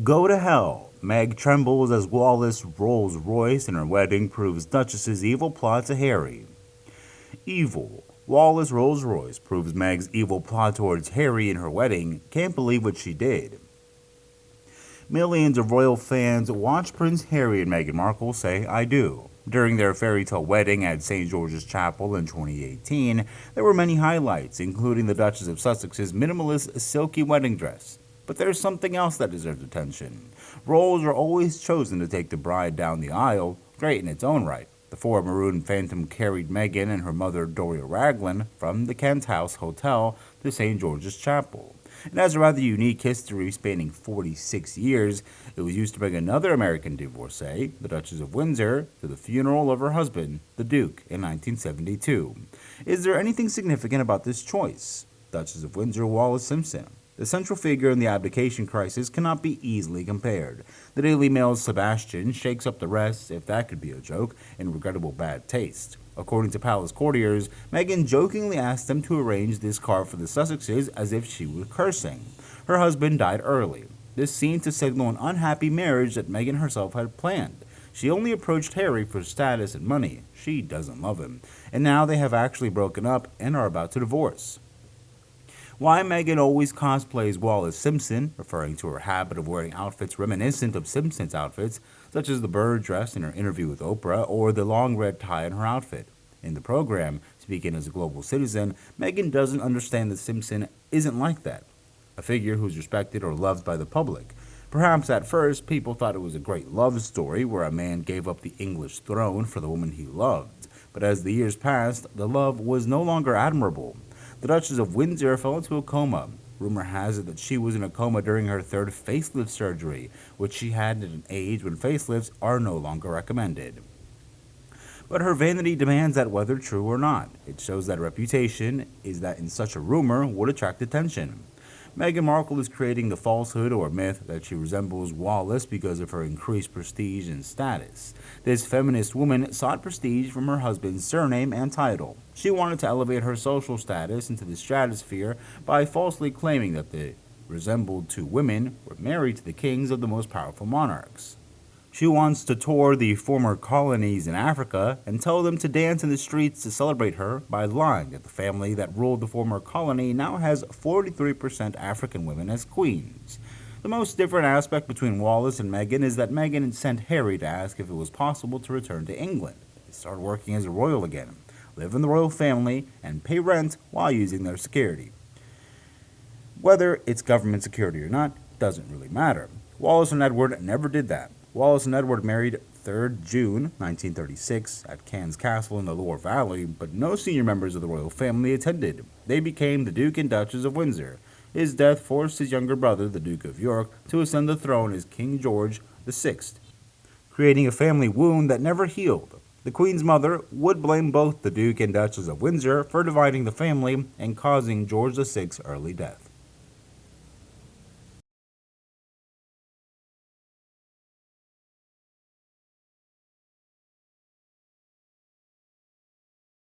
Go to hell. Meg trembles as Wallis Rollsroyce in her wedding proves Duchess's evil plot to Harry. Evil. Wallis Rollsroyce proves Meg's evil plot towards Harry in her wedding. Can't believe what she did. Millions of royal fans watch Prince Harry and Meghan Markle say I do. During their fairy tale wedding at St. George's Chapel in 2018, there were many highlights, including the Duchess of Sussex's minimalist silky wedding dress. But there's something else that deserves attention. Roles are always chosen to take the bride down the aisle, great in its own right. The four maroon phantom carried Meghan and her mother Doria Ragland from the Cant House Hotel to St. George's Chapel. It has a rather unique history spanning 46 years. It was used to bring another American divorcee, the Duchess of Windsor, to the funeral of her husband, the Duke, in 1972. Is there anything significant about this choice? Duchess of Windsor Wallace Simpson. The central figure in the abdication crisis cannot be easily compared. The Daily Mail's Sebastian shakes up the rest, if that could be a joke, in regrettable bad taste. According to palace courtiers, Meghan jokingly asked them to arrange this car for the Sussexes as if she were cursing. Her husband died early. This seemed to signal an unhappy marriage that Meghan herself had planned. She only approached Harry for status and money. She doesn't love him. And now they have actually broken up and are about to divorce. Why Meghan always cosplays Wallace Simpson, referring to her habit of wearing outfits reminiscent of Simpson's outfits, such as the bird dress in her interview with Oprah or the long red tie in her outfit. In the program, speaking as a global citizen, Meghan doesn't understand that Simpson isn't like that, a figure who's respected or loved by the public. Perhaps at first, people thought it was a great love story where a man gave up the English throne for the woman he loved. But as the years passed, the love was no longer admirable. The Duchess of Windsor fell into a coma. Rumor has it that she was in a coma during her third facelift surgery, which she had at an age when facelifts are no longer recommended. But her vanity demands that whether true or not. It shows that reputation is that in such a rumor would attract attention. Meghan Markle is creating the falsehood or myth that she resembles Wallace because of her increased prestige and status. This feminist woman sought prestige from her husband's surname and title. She wanted to elevate her social status into the stratosphere by falsely claiming that they resembled two women were married to the kings of the most powerful monarchs. She wants to tour the former colonies in Africa and tell them to dance in the streets to celebrate her by lying that the family that ruled the former colony now has 43% African women as queens. The most different aspect between Wallace and Meghan is that Meghan sent Harry to ask if it was possible to return to England, start working as a royal again, live in the royal family, and pay rent while using their security. Whether it's government security or not doesn't really matter. Wallace and Edward never did that. Wallace and Edward married 3rd June 1936 at Cant's Castle in the Loire Valley, but no senior members of the royal family attended. They became the Duke and Duchess of Windsor. His death forced his younger brother, the Duke of York, to ascend the throne as King George VI, creating a family wound that never healed. The Queen's mother would blame both the Duke and Duchess of Windsor for dividing the family and causing George VI's early death.